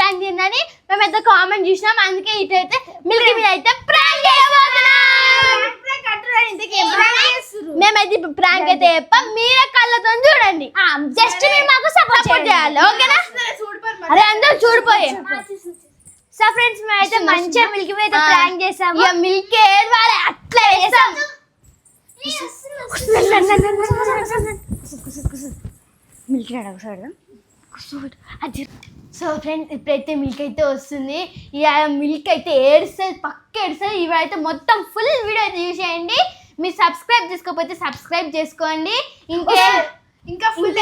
Prank చేయండి మేమైతే comment చూసినాం. అందుకే ఇటైతే మిల్కీ మీద అయితే ప్రాంక్ చేయబోతున్నాం. మేమైతే ప్రాంక్ అయితే చెప్పాం, మీరే కళ్ళతో చూడండి. జస్ట్ మీరు మాకు సపోర్ట్ చేయాలి, ఓకేనా? అరే అందరూ చూడిపోయి. సో ఫ్రెండ్స్ మేమైతే మంచిగా మిల్కీ మీద ప్రాంక్ చేసాము. ఇక మిల్కీ ఏడవాలి అట్లా చేసాం. మిల్కీ సో ఫ్రెండ్స్ ఇప్పుడైతే మిల్క్ అయితే వస్తుంది. ఇక మిల్క్ అయితే ఏడుస్తుంది, పక్క ఏడుస్తుంది. ఇవైతే మొత్తం ఫుల్ వీడియో అయితే చూసేయండి. మీరు సబ్స్క్రైబ్ చేసుకోకపోతే సబ్స్క్రైబ్ చేసుకోండి. ఇంకా ఫుల్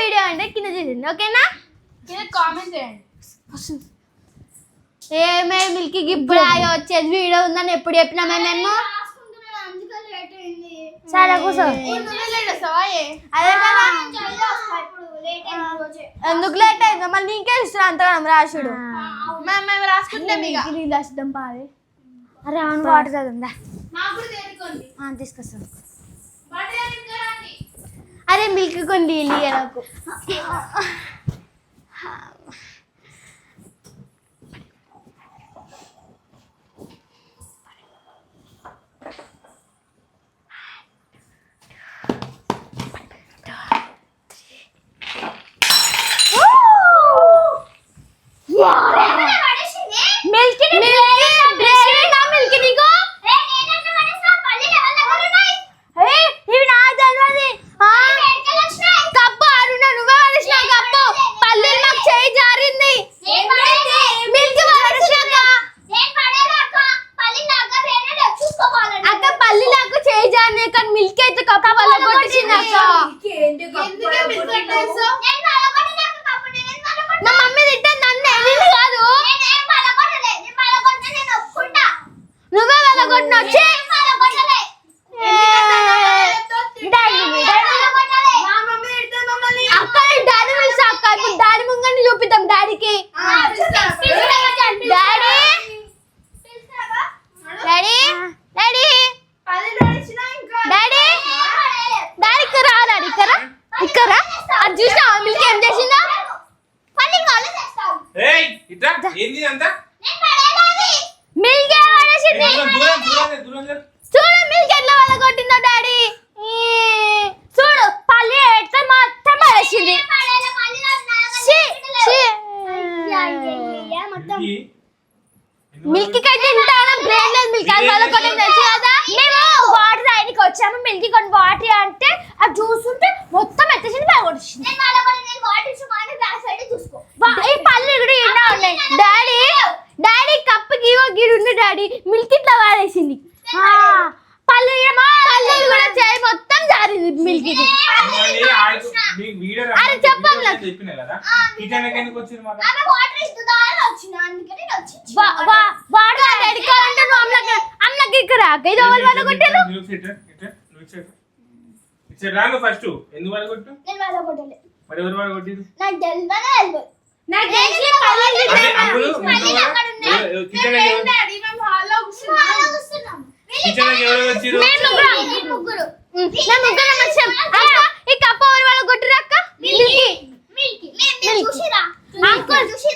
వీడియో అంటే కింద చూసింది, ఓకేనా? కామెంట్ చేయండి. ఏమే మిల్కీ ఇప్పుడు వచ్చేది వీడియో ఉందని ఎప్పుడు చెప్పినామే మేము. సరే కూర్చో. అదే కదా ఎందుకు లేట్ అయిందో మళ్ళీ నీకే ఇష్టం అంతగా రాసుడు. రాసుకుంటాం పాది. అరే అవును వాటర్ చదువుందా తీసుకొస్తాను. అరే మిల్క్ కొన్ని నాకు మిల్కీ అయితే బ్రెయిన్ లేదు మిల్క్ అది వాళ్ళ కూడా తెలుసు కదా. మేము వాటర్ తాగడానికి వచ్చాము. మిల్కీ కొన్ని వాటర్ అంటే అది చూస్తుంటే మొత్తం ఎత్తేసింది బాగా కొట్టింది. ఈ పళ్ళు కూడా ఇలా ఉన్నాయి. డాడీ కప్పుకి గీడు ఉంది డాడీ. మిల్కీ ఇట్లా వాడేసింది. పళ్ళు కూడా చేయి మొత్తం జారింది మిల్కీది. అరే చెప్పాలి అమ్మకి ఇక్కడ ఇది ఎవరు వాళ్ళు కొట్టారు? ఫస్ట్ ఎందుకు వాళ్ళు కొట్టు మరి ఎవరు వాళ్ళు కొట్టిరు? ఈ కప్ప ఎవరు వాళ్ళు కొట్టిరు అక్క?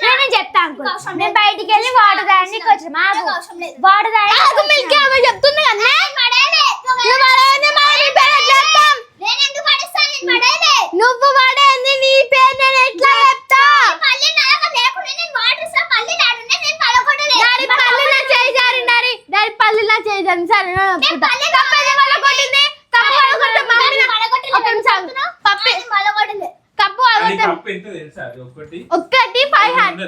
నేను చెప్తా అంకుల్. నేను బయటికి వెళ్ళి వాటర్ తాగడానికి వచ్చిన వాటర్ తాగి మిల్కీ అమ్మ చెప్తుంది కదా నువ్వు పడేది నీ పేరు నేను ఎట్లా చెప్తా? డాడీ పల్లి నా చేయి జారి సరే కొట్టింది. కప్పు ఒక్కటి 500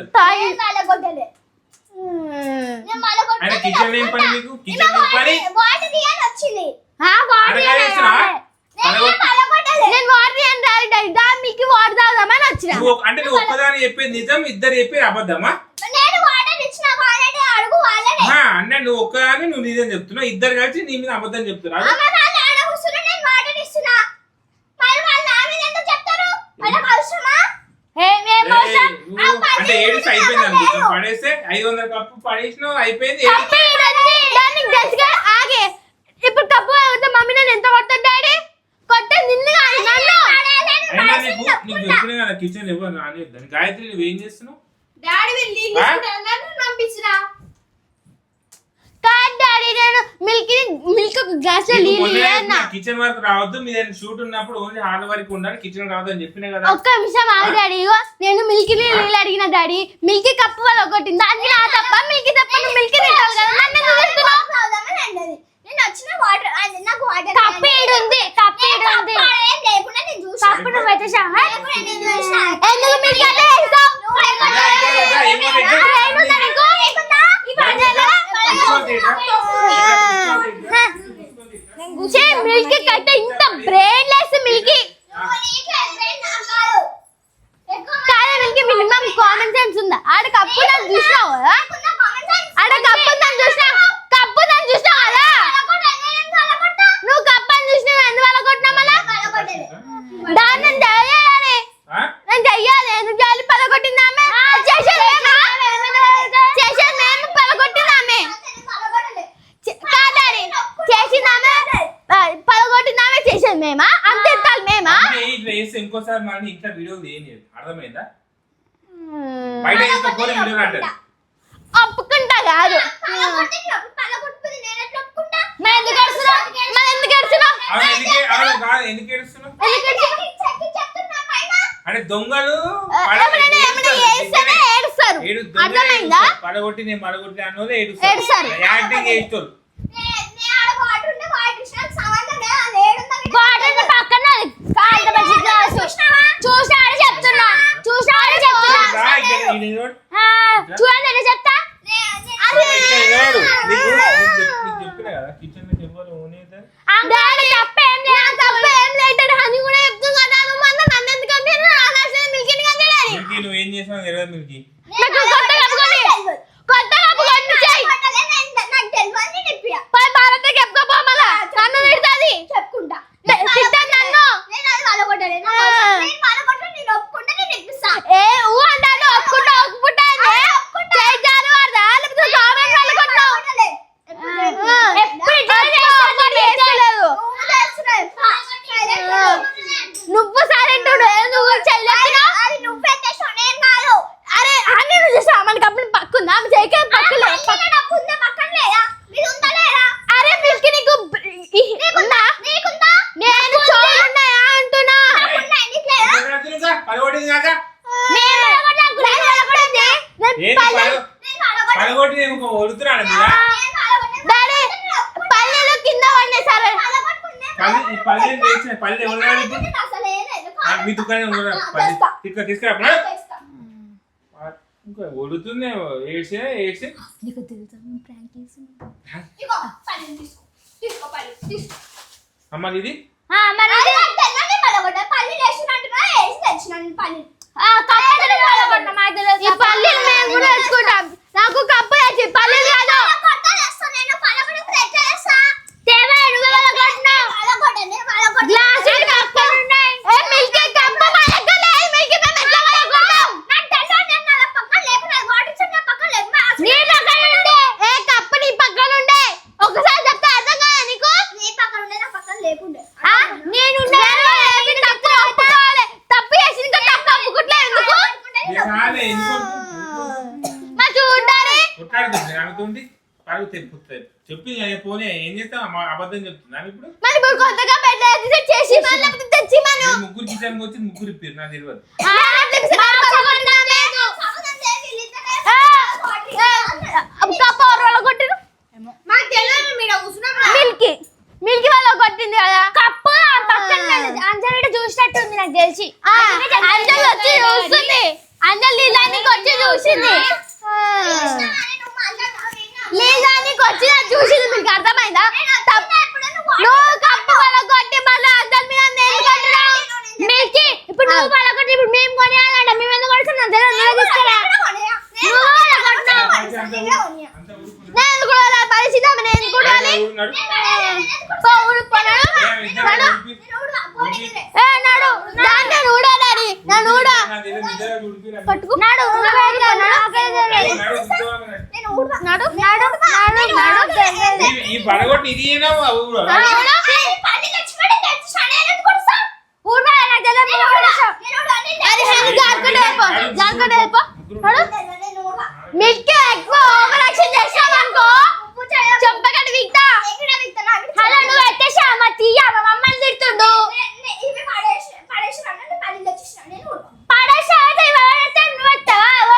మీకు వాటర్ తాగుదామని వచ్చిన. అంటే నువ్వు ఒక్కదాని చెప్పేది నిజం, ఇద్దరు చెప్పేది అబద్ధమా? అన్న నువ్వు ఒక్కదాని నువ్వు నిజం చెప్తున్నావు, ఇద్దరు కలిసి నీ మీద అబద్ధం చెప్తున్నారు. అంటే ఏడుస్ అయిపోయింది అనుకుంటా. పడేస్తే 500 కప్పు పడేసినావు అయిపోయింది. ఇప్పుడు కప్పు మమ్మీ నేను ఎంత కొట్టాను డాడీ? కొట్టే నిన్ను నీకు చెప్తున్నాయి కదా కిచెన్ ఎవరు రానిద్దాం. గాయత్రి నువ్వేం చేస్తున్నావు? డాడీ వీళ్ళు నీళ్ళు తీసుకుంటారన్నారు పంపించినా. కాదు డాడీ నేను మిల్క్ ఒక గ్లాస్ లో నీళ్ళు అన్నా. కిచెన్ వరకు రావద్దు, మీ షూట్ ఉన్నప్పుడు ఓన్లీ హాల్ వరకు ఉండాలి, కిచెన్ రావద్దు అని చెప్పినా కదా. ఒక్క నిమిషం ఆగు డాడీ. ఇగో నేను మిల్క్ నీళ్ళు అడిగిన డాడీ, మిల్క్ కప్పు వల్ల ఒకటి దానికి నా తప్ప మిల్క్ తప్ప మిల్క్ తింటావు కదా నన్ను ఎందుకు తిడుతున్నావు? నేను వచ్చిన వాటర్ నాకు వాటర్ కప్పు ఏడుంది, కప్పు ఏడుంది, లేకుండా నేను చూసా. కప్పు నువ్వు పెట్టేసావా? నేను చూసా. ఎందుకు మిల్క్ అంటే వేస్తావు? ఏడుందా నీకు? మిల్క్ కట్ట ఇంత బ్రెయిన్ లెస్ మిల్క్ కాదు, మిల్క్ మినిమం కామన్ సెన్స్ ఉందా? ఆడ కప్పు నన్ను చూసినావు కదా, ఆడ కప్పు నన్ను చూసినావు, కప్పు నన్ను చూసినావు కదా, నువ్వు కప్పు అని చూసినావు ఎందువల్ల కొట్టినా మళ్ళా దాన్ని నేను చెయ్యాలి, నేను చెయ్యాలి. ఎందుకు చేయాలి? పలగొట్టిందామే చేసేది మేము పలగొట్టిందామే కాదారి చేసిందామే పలగొట్టిందామే చేసేది మేమా? అంత ఎత్తాలి మేమా? ఇంకోసారి మళ్ళీ ఇంట్లో వీడియో ఏం లేదు, అర్థమైందా? బయట తీసుకొని వీడియో అంటారు. ఒప్పుకుంటా కాదు, ఎందుకు ఏడుస్తున్నావు? ఎందుకు ఏడుస్తున్నావు? అంటే దొంగలు ఏడుస్తారు, అర్థమైందా? పడగొట్టి నేను పడగొట్టి అన్నోదే ఏడుస్తారు. యాక్టింగ్ చేస్తారు. చూసాడు చెప్తున్నా, చూసాడు చెప్తున్నా చూడండి చెప్తా. చెప్పినా కదా కిచెన్ లో ఎవరు తప్పేం లేదు, తప్పేం లేదు అని కూడా చెప్తున్నా కదా. నువ్వు నన్ను ఎందుకు నువ్వేం చేసావు తెలియదు మిల్కి. కొత్త కప్పు కొట్టి భారతకి చెప్పుకోపో మళ్ళా నన్ను తిడుతుంది చెప్పుకుంటా నన్ను ఏ ఊ అంటాను ఒప్పుకుంటా ఒప్పుకుంటా చేశాను లేకపోతే కామెంట్ వాళ్ళు కొట్టావు నువ్వు సైలెంట్ నువ్వు అరే అన్ని నువ్వు చూసా మనకి అప్పుడు పక్కుందా చేయక పక్కలే అరే మిల్క్ నీకు నేను చూడున్నాయా అంటున్నా పడగొట్టింది కాక పడగొట్టి నేను వడుతున్నాను మీద డాడీ పల్లెలు కింద పడినాయి పల్లె పల్లె ఎవరు మీ దుకాణం ఇక్కడ తీసుకురా ఇంకా వడుతుంది ఏడ్చే అమ్మ ఇది ఈ పల్లెలు మేము కూడా తెచ్చుకుంటాం. నాకు కప్పు తెచ్చి పల్లెలు కాదు ఒకసారి చెప్తే అర్థం కాదా నీకు? నేను తప్పు చేసి ఇంకా తప్పు ఒప్పుకుంటలేదు ఎందుకు? మా చూడాలి చెప్పి పోనీ ఏం చేస్తాం అబద్ధం చెప్తున్నా ఇప్పుడు మరి ఇప్పుడు కొత్తగా పెట్టేది చేసి మళ్ళీ తెచ్చి మనం ముగ్గురు కిచెన్ వచ్చి ముగ్గురు ఇప్పారు నాకు తెలియదు. మిల్కి వాళ్ళ కొట్టింది కదా కప్పు పక్కన అంజలి చూసినట్టుంది నాకు తెలిసి. అంజలి వచ్చి చూస్తుంది, అంజలి నీళ్ళకి వచ్చి చూసింది, నీళ్ళకి వచ్చి చూసింది. మీకు అర్థమైందా? నువ్వు కప్పు వాళ్ళ కొట్టి మళ్ళీ అంజలి మీద నేను కొట్టినావు మిల్కి. ఇప్పుడు నువ్వు వాళ్ళ కొట్టి ఇప్పుడు మేము కొనేయాలంట, మేము ఎందుకు కొడుతున్నాం తెలియదు. తీసుకురా నేను కూడా పరిస్థితి నేను కూడా ఈ పడగొట్టి ఇది జాగ్రత్త మిల్క్ ఎక్కువ ఓవర్ యాక్షన్ చేస్తావు అనుకో చెంపకటి విక్తా హలో నువ్వు ఎత్తేసా మా తీయ మా మమ్మల్ని తిడుతుండు పడేసా నువ్వు ఎత్తావా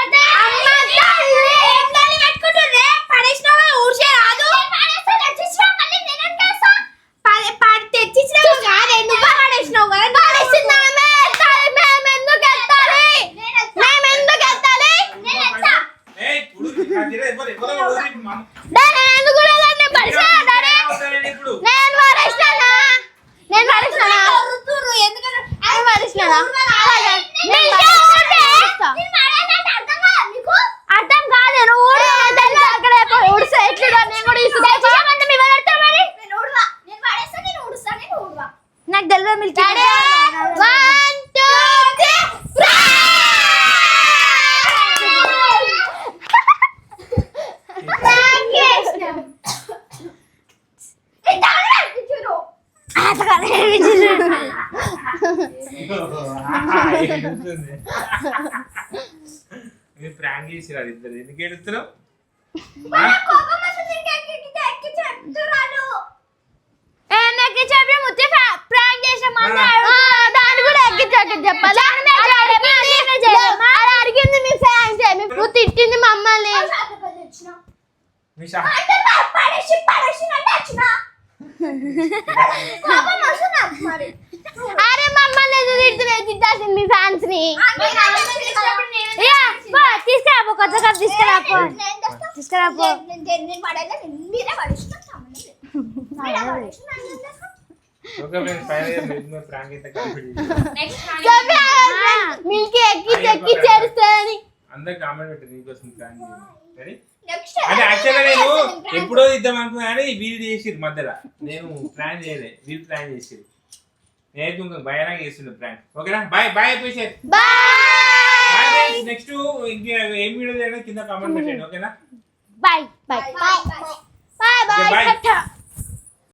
అర్థం కాదు నాకు తెలియదు మిల్క్ ప్రాంక్ చేసిరారు ఇద్దరు ఎందుకు ఏడుస్తున్నావు ప్రాంక్ అడిగింది మీ ఫ్యాన్స్ నువ్వు తిట్టింది మమ్మల్ని మీ షా అరే మమ్మల్ని ఎందుకు తిడుతున్నావు తిట్టాల్సింది మీ ఫ్యాన్స్ ని తీసుకురాపో కొత్త కప్ తీసుకురాపో తీసుకురాపో ఓకే ఫ్రెండ్స్ ఫైనల్ ప్రాంక్ అయితే కంప్లీట్ మిల్క్ ఎక్కి చేరుస్తాని అందరు కామెంట్ పెట్టండి నీకోసం ప్రాంక్ సరే అంటే యాక్చువల్గా నేను ఎప్పుడో ఇద్దాం అనుకున్నా కానీ వీళ్ళు చేసిరు మధ్యలో నేను ప్లాన్ చేయలే వీళ్ళు ప్లాన్ చేసిరు నేను ఇంకా భయానగా చేస్తుండే ప్లాన్ ఓకేనా బాయ్ బాయ్ అయిపోయి బాయ్ నెక్స్ట్ ఇంకా ఏం వీడియో చేయడం కింద కామెంట్ పెట్టండి ఓకేనా బాయ్ బాయ్ బాయ్ బాయ్